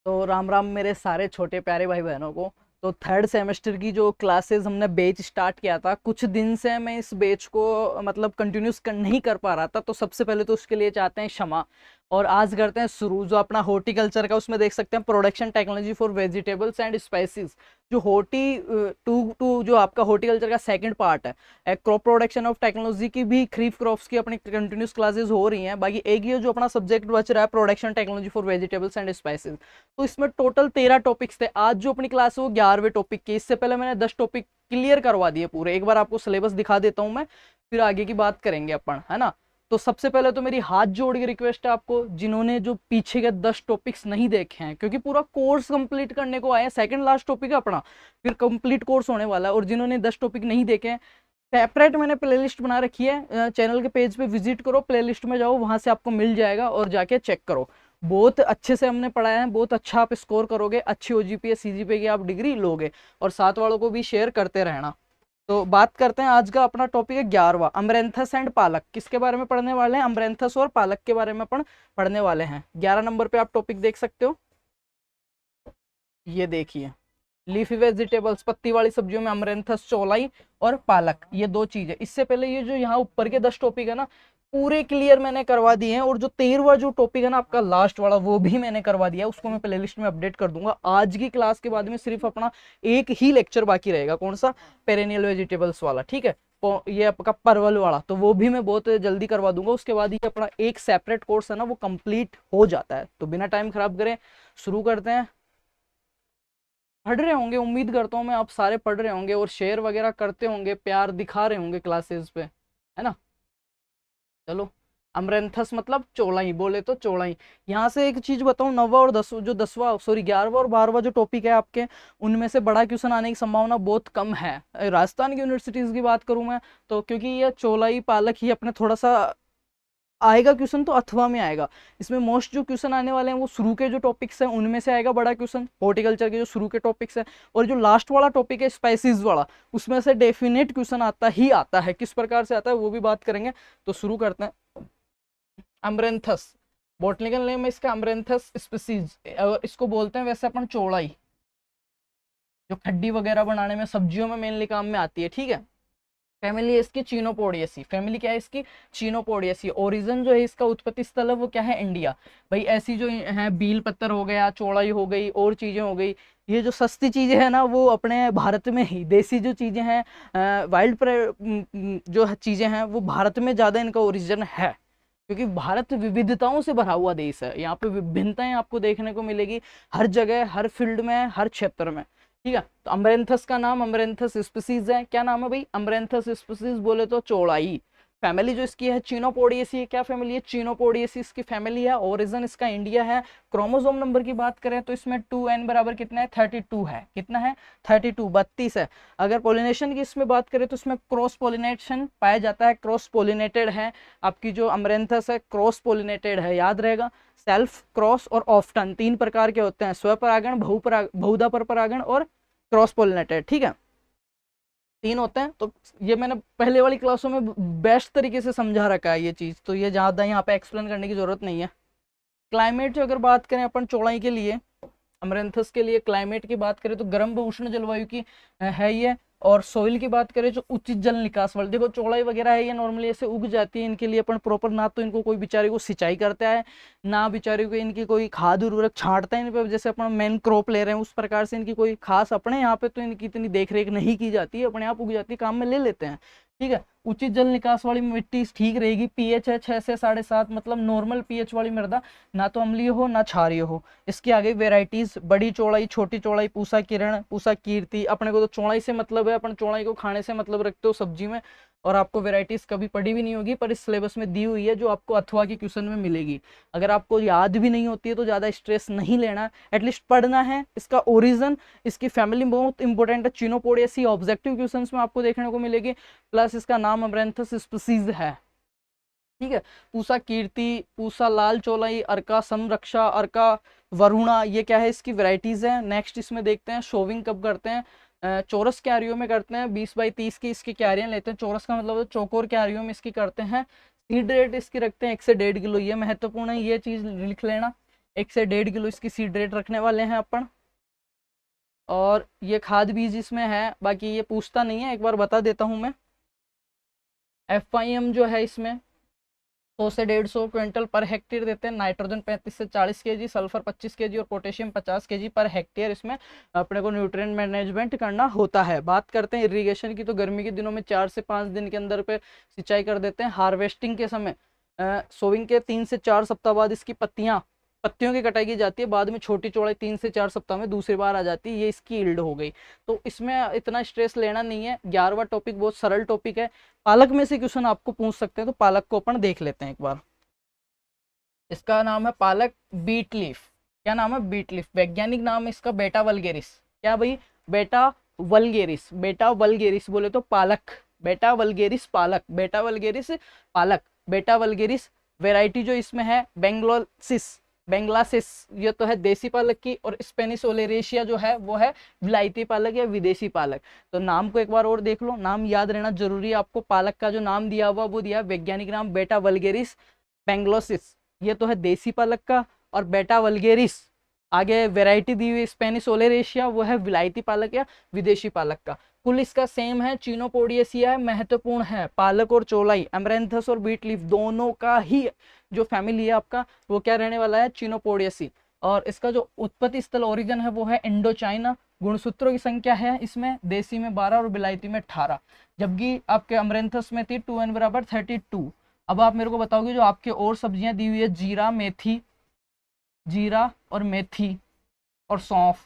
तो राम राम मेरे सारे छोटे प्यारे भाई बहनों को। तो थर्ड सेमेस्टर की जो क्लासेस हमने बैच स्टार्ट किया था, कुछ दिन से मैं इस बैच को मतलब कंटिन्यूस नहीं कर पा रहा था, तो सबसे पहले तो उसके लिए चाहते हैं क्षमा। और आज करते हैं शुरू जो अपना हॉर्टिकल्चर का, उसमें देख सकते हैं production technology for vegetables and spices. जो हॉर्टी टू टू जो आपका हॉर्टिकल्चर का सेकंड पार्ट है, क्रॉप प्रोडक्शन ऑफ टेक्नोलॉजी की भी खरीफ क्रॉप्स की अपनी कंटिन्यूस क्लासेस हो रही हैं। बाकी एक ये जो अपना सब्जेक्ट बच रहा है production technology for vegetables and spices, तो इसमें टोटल 13 टॉपिक्स थे। आज जो अपनी क्लास है वो 11वें टॉपिक की। इससे पहले मैंने 10 टॉपिक क्लियर करवा दिए पूरे। एक बार आपको सिलेबस दिखा देता हूं मैं, फिर आगे की बात करेंगे अपन, है ना। तो सबसे पहले तो मेरी हाथ जोड़ के रिक्वेस्ट है आपको, जिन्होंने जो पीछे के 10 टॉपिक्स नहीं देखे हैं, क्योंकि पूरा कोर्स कंप्लीट करने को आए हैं, सेकंड लास्ट टॉपिक है अपना, फिर कंप्लीट कोर्स होने वाला है। और जिन्होंने 10 टॉपिक नहीं देखे हैं, सेपरेट मैंने प्लेलिस्ट बना रखी है, चैनल के पेज पे विजिट करो, प्लेलिस्ट में जाओ, वहां से आपको मिल जाएगा और जाके चेक करो। बहुत अच्छे से हमने पढ़ाया है, बहुत अच्छा आप स्कोर करोगे, अच्छी ओजीपीए सीजीपीए की आप डिग्री लोगे, और साथ वालों को भी शेयर करते रहना। तो बात करते हैं, आज का अपना टॉपिक है 11वां, अमरेंथस एंड पालक। किसके बारे में पढ़ने वाले हैं? अमरेंथस और पालक के बारे में अपन पढ़ने वाले हैं। 11 नंबर पे आप टॉपिक देख सकते हो, ये देखिए, लीफी वेजिटेबल्स, पत्ती वाली सब्जियों में अमरेंथस, चौलाई और पालक, ये दो चीज है। इससे पहले ये जो यहाँ ऊपर के 10 टॉपिक है ना, पूरे क्लियर मैंने करवा दिए हैं। और जो 13वां जो टॉपिक है ना आपका लास्ट वाला, वो भी मैंने करवा दिया है, उसको मैं प्लेलिस्ट में अपडेट कर दूंगा। आज की क्लास के बाद में सिर्फ अपना एक ही लेक्चर बाकी रहेगा, कौन सा? पेरेनियल वेजिटेबल्स वाला, ठीक है। तो ये आपका परवल वाला, तो वो भी मैं बहुत जल्दी करवा दूंगा। उसके बाद ही अपना एक सेपरेट कोर्स है ना, वो कंप्लीट हो जाता है। तो बिना टाइम खराब करें शुरू करते हैं। पढ़ रहे होंगे, उम्मीद करता हूँ मैं, आप सारे पढ़ रहे होंगे और शेयर वगैरह करते होंगे, प्यार दिखा रहे होंगे क्लासेस पे, है ना। चलो, अमरेंथस मतलब चौलाई, बोले तो चौलाई। यहाँ से एक चीज बताऊं, 9वां और 10 जो 10वां सॉरी 11वां और 12वां जो टॉपिक है आपके, उनमें से बड़ा क्वेश्चन आने की संभावना बहुत कम है। राजस्थान की यूनिवर्सिटीज की बात करूं मैं, तो क्योंकि ये चौलाई पालक ही अपने थोड़ा सा आएगा क्वेश्चन, तो अथवा में आएगा। इसमें मोस्ट जो क्वेश्चन आने वाले हैं वो शुरू के जो टॉपिक्स हैं उनमें से आएगा बड़ा क्वेश्चन, हॉर्टिकल्चर के जो शुरू के टॉपिक्स हैं। और जो लास्ट वाला टॉपिक है स्पाइसेस वाला, उसमें से डेफिनेट क्वेश्चन आता ही आता है। किस प्रकार से आता है वो भी बात करेंगे। तो शुरू करते हैं। अमरेंथस, बॉटनिकल नेम है इसका अमरेंथस स्पीसीज, और इसको बोलते हैं वैसे अपन चौड़ाई, जो खड्डी वगैरह बनाने में, सब्जियों में मेनली काम में आती है, ठीक है। फैमिली है इसकी चीनोपोडियसी, फैमिली क्या है इसकी? चीनोपोडियसी। ओरिजिन जो है इसका, उत्पत्ति स्थल है वो क्या है? इंडिया। भाई ऐसी जो है, बील पत्तर हो गया, चौड़ाई हो गई, और चीजें हो गई, ये जो सस्ती चीजें हैं ना, वो अपने भारत में ही, देसी जो चीजें हैं, वाइल्ड जो चीजें हैं, वो भारत में ज्यादा इनका ओरिजिन है। क्योंकि भारत विविधताओं से भरा हुआ देश है, यहाँ पे विभिन्नताएं आपको देखने को मिलेगी हर जगह, हर फील्ड में, हर क्षेत्र में, ठीक है। तो अमरेंथस का नाम अमरेंथस स्पीसीज है। क्या नाम है भाई? अमरेंथस स्पीसीज, बोले तो चौड़ाई। फैमिली जो इसकी है चीनोपोडियसी, क्या फैमिली है? चीनोपोडियसी इसकी फैमिली है। ओरिजिन इसका इंडिया है। क्रोमोसोम नंबर की बात करें तो इसमें 2n बराबर कितना है? 32 है। कितना है? 32, 32 है। अगर पोलिनेशन की इसमें बात करें तो इसमें क्रॉस पोलिनेशन पाया जाता है, क्रॉस पोलिनेटेड है। आपकी जो अमरेंथस है क्रॉस पोलिनेटेड है, याद रहेगा। सेल्फ, क्रॉस और ऑफ्टन, 3 प्रकार के होते हैं, स्वपरागण, बहुधा पर परागण और क्रॉस पोलिनेटेड, ठीक है। 3 होते हैं। तो ये मैंने पहले वाली क्लासों में बेस्ट तरीके से समझा रखा है ये चीज, तो ये ज्यादा यहाँ पे एक्सप्लेन करने की जरूरत नहीं है। क्लाइमेट जो अगर बात करें अपन चौड़ाई के लिए, अमरेंथस के लिए क्लाइमेट की बात करें तो गर्म व उष्ण जलवायु की है ये। और सोइल की बात करें जो उचित जल निकास वाली, देखो चौड़ाई वगैरह है ये नॉर्मली ऐसे उग जाती है, इनके लिए अपन प्रॉपर ना तो इनको कोई बेचारे को सिंचाई करता है, ना बेचारे को इनकी कोई खाद उर्वरक छांटता है इन पे, जैसे अपन मेन क्रॉप ले रहे हैं उस प्रकार से इनकी कोई खास, अपने यहाँ पे तो इनकी इतनी देख रेख नहीं की जाती है, अपने आप उग जाती है, काम में ले लेते हैं, ठीक है। उचित जल निकास वाली मिट्टी ठीक रहेगी। पीएच है 6 से 7.5, मतलब नॉर्मल पीएच वाली मृदा, ना तो अम्लीय हो ना क्षारीय हो। इसकी आगे वेराइटीज, बड़ी चौड़ाई, छोटी चौड़ाई, पूसा किरण, पूसा कीर्ति। अपने को तो चौड़ाई से मतलब है, अपन चौड़ाई को खाने से मतलब रखते हो सब्जी में, और आपको वेराइटीज कभी पढ़ी भी नहीं होगी, पर इस सिलेबस में दी हुई है, जो आपको अथवा के क्वेश्चन में मिलेगी। अगर आपको याद भी नहीं होती है तो ज्यादा स्ट्रेस नहीं लेना, एटलीस्ट पढ़ना है। इसका ओरिजिन, इसकी फैमिली बहुत इंपॉर्टेंट है, चीनोपोडियसी, ऑब्जेक्टिव क्वेश्चन में आपको देखने को मिलेगी, प्लस इसका नाम अमरेंथस स्पीसीज है, ठीक है। पूसा कीर्ति, पूसा लाल चौलाई, अर्का संरक्षा, अर्का वरुणा, ये क्या है? इसकी वैरायटीज है। नेक्स्ट इसमें देखते हैं शोविंग कब करते हैं, चौरस क्यारियों में करते हैं, 20x30 की इसकी क्यारियां लेते हैं। चौरस का मतलब चौकोर क्यारियों में इसकी करते हैं। सीड रेट इसकी रखते हैं 1 से 1.5 किलो, ये महत्वपूर्ण है, ये चीज लिख लेना। 1 से 1.5 किलो इसकी सीड रेट रखने वाले हैं अपन। और ये खाद बीज इसमें है, बाकी ये पूछता नहीं है, एक बार बता देता हूँ मैं। FIM जो है इसमें 100 से 150 क्विंटल पर हेक्टेयर देते हैं। नाइट्रोजन 35 से 40 केजी, सल्फर 25 केजी और पोटेशियम 50 केजी पर हेक्टेयर इसमें अपने को न्यूट्रिएंट मैनेजमेंट करना होता है। बात करते हैं इरिगेशन की, तो गर्मी के दिनों में 4 से 5 दिन के अंदर पे सिंचाई कर देते हैं। हार्वेस्टिंग के समय सोविंग के 3 से 4 सप्ताह बाद इसकी पत्तियों की कटाई की जाती है। बाद में छोटी चौड़ाई 3 से 4 सप्ताह में दूसरी बार आ जाती है। ये इसकी यील्ड हो गई, तो इसमें इतना स्ट्रेस लेना नहीं है। 11वां टॉपिक बहुत सरल टॉपिक है। पालक में से क्वेश्चन आपको पूछ सकते हैं, तो पालक को अपन देख लेते हैं एक बार। इसका नाम है पालक बीट लीफ। क्या नाम है? Beet leaf. वैज्ञानिक नाम है इसका बेटा वल्गेरिस। क्या भाई? बेटा वल्गेरिस। बेटा वल्गेरिस बोले तो पालक, बेटा वल्गेरिस पालक, बेटा वल्गेरिस पालक, बेटा वल्गेरिस। वेराइटी जो इसमें है बेंगलासिस, ये तो है देसी पालक की, और स्पेनिश ओलेरेशिया जो है वो है विलायती पालक या विदेशी पालक। तो नाम को एक बार और देख लो, नाम याद रहना जरूरी है आपको। पालक का जो नाम दिया हुआ वो दिया वैज्ञानिक नाम बेटा वल्गेरिस बेंगलोसिस, ये तो है देसी पालक का। और बेटा वल्गेरिस आगे वैरायटी दी हुई स्पेनिश ओलेरेशिया, वो है विलायती पालक या विदेशी पालक का। कुल इसका सेम है, चिनोपोडियेसिया है, महत्वपूर्ण है। पालक और चौलाई, अमरैंथस और बीट लीफ दोनों का ही जो फैमिली है आपका वो क्या रहने वाला है? चिनोपोडियेसी। और इसका जो उत्पत्ति स्थल ओरिजिन है वो है इंडो चाइना। गुणसूत्रों की संख्या है इसमें देसी में 12 और विलायती में 18, जबकि आपके अमरैंथस में थी 2n बराबर 32। अब आप मेरे को बताओगे जो आपके और सब्जियां दी हुई है, जीरा और मेथी और सौंफ,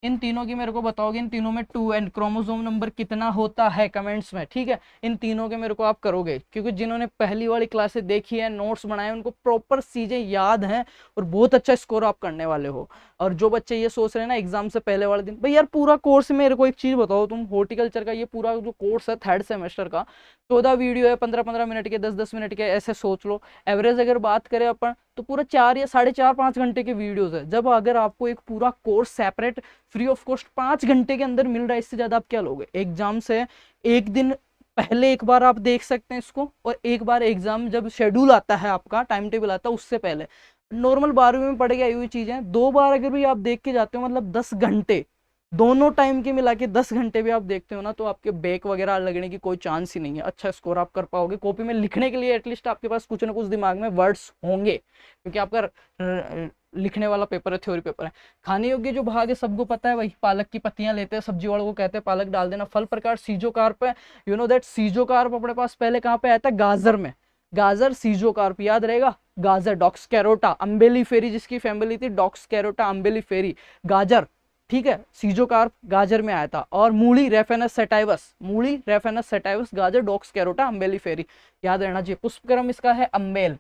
इन तीनों की मेरे को बताओगे इन तीनों में 2n क्रोमोसोम नंबर कितना होता है कमेंट्स में, ठीक है। इन तीनों के मेरे को आप करोगे, क्योंकि जिन्होंने पहली वाली क्लासेस देखी है, नोट्स बनाए, उनको प्रॉपर चीजें याद हैं और बहुत अच्छा स्कोर आप करने वाले हो। और जो बच्चे ये सोच रहे हैं ना एग्जाम से पहले वाले दिन, भाई यार पूरा कोर्स, मेरे को एक चीज बताओ, तुम हॉर्टिकल्चर का ये पूरा जो कोर्स है 3rd सेमेस्टर का, 14 वीडियो है, 15-15 मिनट के, 10-10 मिनट के, ऐसे सोच लो। एवरेज अगर बात करें अपन तो पूरा 4 या 4.5-5 घंटे के वीडियोस है। जब अगर आपको एक पूरा course separate free of cost 5 घंटे के अंदर मिल रहा है, इससे ज्यादा आप क्या लोगे? एग्जाम से एक दिन पहले एक बार आप देख सकते हैं इसको, और एक बार एग्जाम जब शेड्यूल आता है आपका, टाइम टेबल आता है, उससे पहले। नॉर्मल 12वीं में पढ़ के आई हुई चीजें 2 बार अगर भी आप देख के जाते हो, मतलब 10 घंटे, दोनों टाइम के मिला के 10 घंटे भी आप देखते हो ना, तो आपके बैक वगैरह लगने की कोई चांस ही नहीं है। अच्छा स्कोर आप कर पाओगे। कॉपी में लिखने के लिए एटलीस्ट आपके पास कुछ ना कुछ दिमाग में वर्ड्स होंगे, क्योंकि आपका लिखने वाला पेपर है, थ्योरी पेपर है। खाने योग्य जो भाग है सबको पता है, वही पालक की पत्तियां लेते हैं, सब्जी वालों को कहते हैं पालक डाल देना। फल प्रकार सीजोकार्प है, यू नो दैट सीजोकार्प अपने पास पहले कहाँ पे आया था? गाजर में। गाजर सीजोकार्प याद रहेगा। गाजर डॉक्सकैरोटा अम्बेलिफेरी, जिसकी फैमिली थी डॉक्सकैरोटा अम्बेलिफेरी, गाजर, ठीक है। सीजोकार्प गाजर में आया था। और मूली रेफेनस सेटाइवस, गाजर डॉक्सकैरोटा अम्बेलिफेरी, याद रहना चाहिए। पुष्पक्रम इसका है अम्बेल।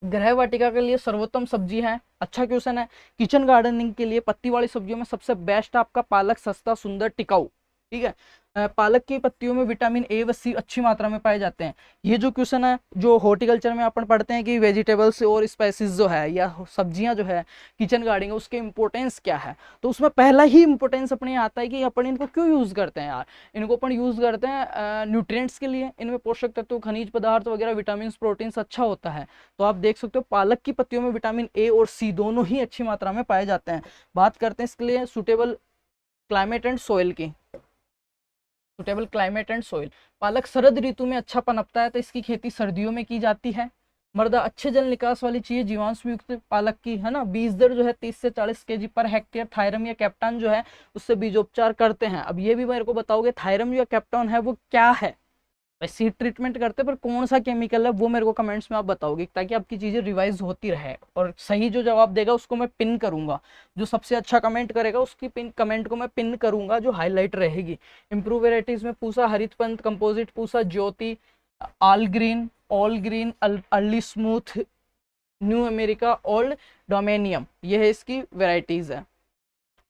गृह वाटिका के लिए सर्वोत्तम सब्जी है, अच्छा क्वेश्चन है। किचन गार्डनिंग के लिए पत्ती वाली सब्जियों में सबसे बेस्ट आपका पालक, सस्ता, सुंदर, टिकाऊ, ठीक है। पालक की पत्तियों में विटामिन ए व सी अच्छी मात्रा में पाए जाते हैं। ये जो क्वेश्चन है, जो हॉर्टिकल्चर में अपन पढ़ते हैं कि वेजिटेबल्स और स्पाइसेस जो है या सब्जियां जो है किचन गार्डनिंग, उसके इंपॉर्टेंस क्या है, तो उसमें पहला ही इंपॉर्टेंस अपने आता है कि अपन इनको क्यों यूज करते हैं यार। इनको अपन यूज करते हैं न्यूट्रिएंट्स के लिए, इनमें पोषक तत्व, खनिज पदार्थ वगैरह, विटामिन, प्रोटीन्स अच्छा होता है। तो आप देख सकते हो पालक की पत्तियों में विटामिन ए और सी दोनों ही अच्छी मात्रा में पाए जाते हैं। बात करते हैं इसके लिए सुटेबल क्लाइमेट एंड सॉइल की। सुटेबल क्लाइमेट एंड सॉइल, पालक शरद ऋतु में अच्छा पनपता है, तो इसकी खेती सर्दियों में की जाती है। मृदा अच्छे जल निकास वाली चाहिए, जीवांश युक्त पालक की, है ना। बीज दर जो है 30 से 40 केजी पर हेक्टेयर। थायरम या कैप्टान जो है उससे बीजोपचार करते हैं। अब ये भी मेरे को बताओगे थायरम या कैप्टान है वो क्या है? सीड ट्रीटमेंट करते हैं, पर कौन सा केमिकल है वो मेरे को कमेंट्स में आप बताओगे, ताकि आपकी चीजें रिवाइज होती रहे। और सही जो जवाब देगा उसको मैं पिन करूंगा, जो सबसे अच्छा कमेंट करेगा उसकी पिन कमेंट को मैं पिन करूंगा, जो हाईलाइट रहेगी। इंप्रूव वेराइटीज में Pusa, Harit Panth, composite Pusa, Jyoti, all green, early smooth, new America, old dominion, ये है इसकी वेराइटीज है।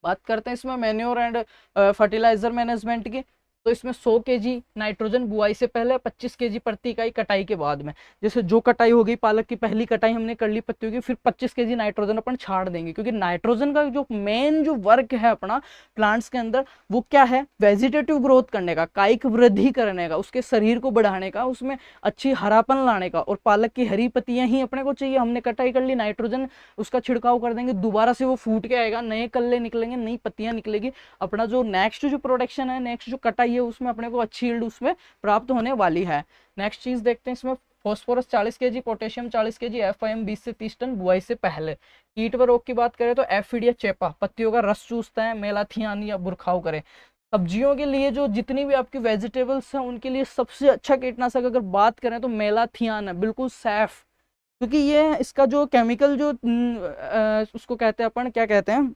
बात करते हैं इसमें मैन्योर एंड फर्टिलाइजर मैनेजमेंट की। तो इसमें 100 केजी नाइट्रोजन बुआई से पहले, 25 केजी प्रति इकाई कटाई के बाद में। जैसे जो कटाई हो गई, पालक की पहली कटाई हमने कर ली पत्तियों की, फिर 25 केजी नाइट्रोजन अपन छाड़ देंगे, क्योंकि नाइट्रोजन का जो मेन जो वर्क है अपना प्लांट्स के अंदर, वो क्या है, वेजिटेटिव ग्रोथ करने का, कायिक वृद्धि करने का, उसके शरीर को बढ़ाने का, उसमें अच्छी हरापन लाने का। और पालक की हरी पत्तियां ही अपने को चाहिए। हमने कटाई कर ली, नाइट्रोजन उसका छिड़काव कर देंगे, दोबारा से वो फूट के आएगा, नए कल्ले निकलेंगे, नई पत्तियां निकलेगी। अपना जो नेक्स्ट जो प्रोडक्शन है, नेक्स्ट जो कटाई है, उसमें अपने को अच्छी यील्ड उसमें प्राप्त होने वाली है। नेक्स्ट चीज देखते हैं इसमें, phosphorus 40 KG, potassium 40 KG, FIM 20 से 30 टन बुआई से पहले। कीट व रोग की बात करें तो एफिड या चेपा पत्तियों का रस चूसता है, मेलाथियान या बुरखाव करे। सब्जियों के लिए जो जितनी भी आपकी वेजिटेबल्स हैं, उनके लिए सबसे अच्छा कीटनाशक अगर बात करें तो मेलाथियान है, बिल्कुल सेफ। क्योंकि ये इसका जो केमिकल जो उसको कहते हैं अपन, क्या कहते हैं,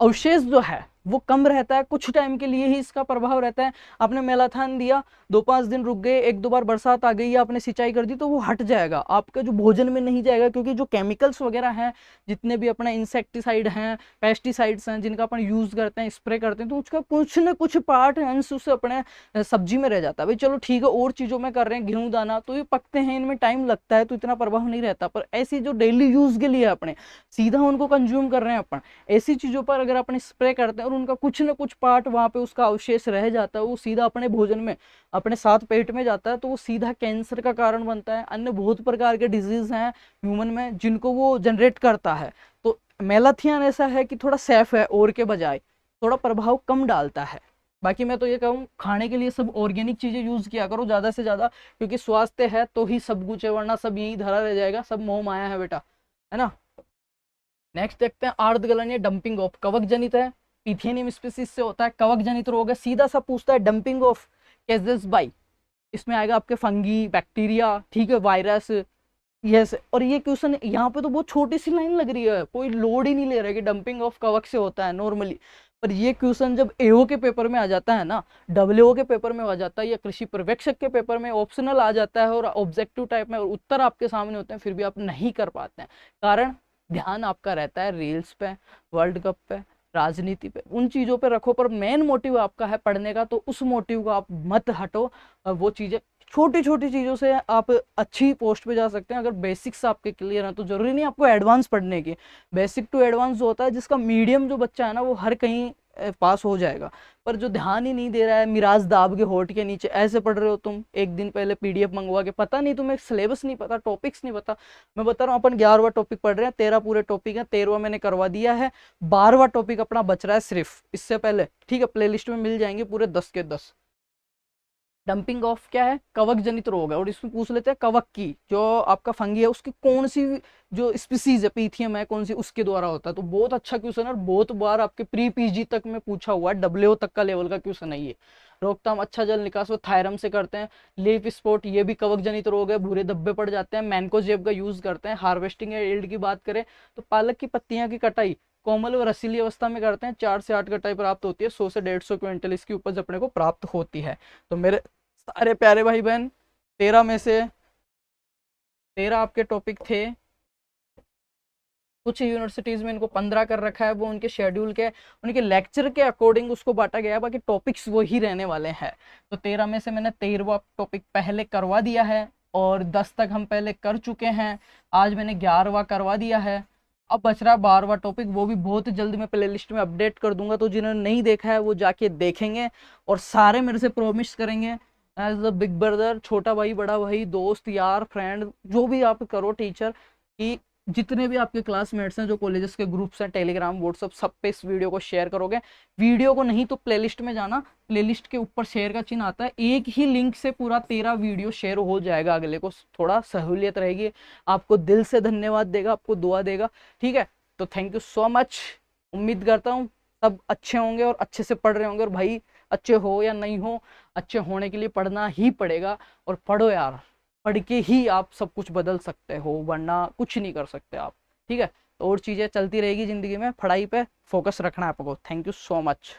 अवशेष जो है वो कम रहता है, कुछ टाइम के लिए ही इसका प्रभाव रहता है। आपने मेलाथान दिया, 2-5 दिन रुक गए, 1-2 बार बरसात आ गई, आपने सिंचाई कर दी, तो वो हट जाएगा, आपके जो भोजन में नहीं जाएगा। क्योंकि जो केमिकल्स वगैरह हैं, जितने भी अपने इंसेक्टिसाइड हैं, पेस्टिसाइड्स हैं, जिनका अपन यूज करते हैं, स्प्रे करते हैं, तो उसका कुछ न कुछ पार्ट अंश उससे अपने सब्जी में रह जाता है। भाई चलो ठीक है, और चीजों में कर रहे हैं, गेहूं दाना तो ये पकते हैं, इनमें टाइम लगता है, तो इतना प्रभाव नहीं रहता। पर ऐसी जो डेली यूज के लिए अपने सीधा उनको कंज्यूम कर रहे हैं अपन, ऐसी चीजों पर अगर अपन स्प्रे करते हैं और उनका कुछ न कुछ पार्ट वहां पे उसका अवशेष रह जाता है, वो सीधा अपने भोजन में, अपने साथ पेट में जाता है, तो वो सीधा कैंसर का कारण बनता है। अन्य बहुत प्रकार के डिजीज हैं ह्यूमन में जिनको वो जनरेट करता है। तो मेलाथियान ऐसा है कि थोड़ा सेफ है, और के बजाय थोड़ा प्रभाव कम डालता है। बाकी मैं तो ये कहूँ, खाने के लिए सब ऑर्गेनिक चीजें यूज किया करो ज्यादा से ज्यादा, क्योंकि स्वास्थ्य है तो ही सब कुछ है, वरना सब यही धरा रह जाएगा, सब मोह माया है बेटा, है ना। नेक्स्ट देखते हैं, आर्द्रगलन या डंपिंग ऑफ, कवक जनित है, पीथियनियम स्पीसीज से होता है, कवक जनित रोग है। सीधा सा पूछता है डंपिंग ऑफ कैजेस बाई, इसमें आएगा आपके फंगी, बैक्टीरिया, ठीक है, वायरस, यस। और ये क्वेश्चन यहाँ पे तो बहुत छोटी सी लाइन लग रही है, कोई लोड ही नहीं ले रहा है कि डंपिंग ऑफ कवक से होता है नॉर्मली। पर ये क्वेश्चन जब एओ के पेपर में आ जाता है ना, डब्ल्यूओ के पेपर में आ जाता है, या कृषि पर्यवेक्षक के पेपर में ऑप्शनल आ जाता है, और ऑब्जेक्टिव टाइप में, और उत्तर आपके सामने होते हैं, फिर भी आप नहीं कर पाते हैं। कारण ध्यान आपका रहता है रील्स पे, वर्ल्ड कप पे, राजनीति पे, उन चीजों पे रखो। पर मेन मोटिव आपका है पढ़ने का, तो उस मोटिव को आप मत हटो। वो चीजें, छोटी छोटी चीजों से आप अच्छी पोस्ट पे जा सकते हैं। अगर बेसिक्स आपके क्लियर हैं तो जरूरी नहीं आपको एडवांस पढ़ने की, बेसिक टू एडवांस जो होता है, जिसका मीडियम जो बच्चा है ना, वो हर कहीं पास हो जाएगा। पर जो ध्यान ही नहीं दे रहा है, मिराज दाब के होठ के नीचे ऐसे पढ़ रहे हो तुम, एक दिन पहले पीडीएफ मंगवा के, पता नहीं तुम्हें सिलेबस नहीं पता, टॉपिक्स नहीं पता। मैं बता रहा हूँ, अपन 11वां टॉपिक पढ़ रहे हैं, 13 पूरे टॉपिक है, 13वां मैंने करवा दिया है, 12वां टॉपिक अपना बच रहा है सिर्फ इससे पहले, ठीक है। प्लेलिस्ट में मिल जाएंगे पूरे 10 के 10। डंपिंग ऑफ क्या है, कवक जनित रोग है, और इसमें पूछ लेते हैं कवक की, जो आपका फंगी है उसकी कौन सी जो स्पीसीज है, पीथियम है कौन सी, उसके द्वारा होता है। तो बहुत अच्छा क्वेश्चन है, और बहुत बार आपके प्री पीजी तक में पूछा हुआ है, डब्ल्यू तक का लेवल का क्वेश्चन है ये। रोकथाम अच्छा जल निकास वो थायरम से करते हैं। लीफ स्पॉट, ये भी कवक जनित रोग है, भूरे धब्बे पड़ जाते हैं, मैनकोजेब का यूज करते हैं। हार्वेस्टिंग या यील्ड की बात करें तो पालक की पत्तियां की कटाई कोमल व रसीली अवस्था में करते हैं, 4 से 8 कटाई प्राप्त होती है, 100 से 150 क्विंटल इसकी उपज अपने को प्राप्त होती है। तो मेरे सारे प्यारे भाई बहन, 13 में से 13 आपके टॉपिक थे। कुछ यूनिवर्सिटीज में इनको 15 कर रखा है, वो उनके शेड्यूल के, उनके लेक्चर के अकॉर्डिंग उसको बांटा गया है, बाकी टॉपिक्स वही रहने वाले हैं। तो 13 में से मैंने 13वां टॉपिक पहले करवा दिया है, और 10 तक हम पहले कर चुके हैं। आज मैंने 11वां करवा दिया है। अब बच रहा 12वां टॉपिक, वो भी बहुत जल्द मैं प्ले लिस्ट में अपडेट कर दूंगा, तो जिन्होंने नहीं देखा है वो जाके देखेंगे, और सारे मेरे से प्रोमिस करेंगे एज अ बिग ब्रदर, छोटा भाई, बड़ा भाई, दोस्त, यार, फ्रेंड, जो भी आप करो, टीचर, कि जितने भी आपके क्लासमेट्स हैं, जो कॉलेजेस के ग्रुप्स हैं, टेलीग्राम, व्हाट्सअप, सब पे इस वीडियो को शेयर करोगे। वीडियो को नहीं तो प्लेलिस्ट में जाना, प्लेलिस्ट के ऊपर शेयर का चिन्ह आता है, एक ही लिंक से पूरा 13 वीडियो शेयर हो जाएगा, अगले को थोड़ा सहूलियत रहेगी, आपको दिल से धन्यवाद देगा, आपको दुआ देगा, ठीक है। तो थैंक यू सो मच। उम्मीद करता हूँ सब अच्छे होंगे और अच्छे से पढ़ रहे होंगे, और भाई अच्छे हो या नहीं हो, अच्छे होने के लिए पढ़ना ही पड़ेगा, और पढ़ो यार, पढ़ के ही आप सब कुछ बदल सकते हो, वरना कुछ नहीं कर सकते आप, ठीक है। तो और चीज़ें चलती रहेगी ज़िंदगी में, पढ़ाई पे फोकस रखना है आपको। Thank you so much.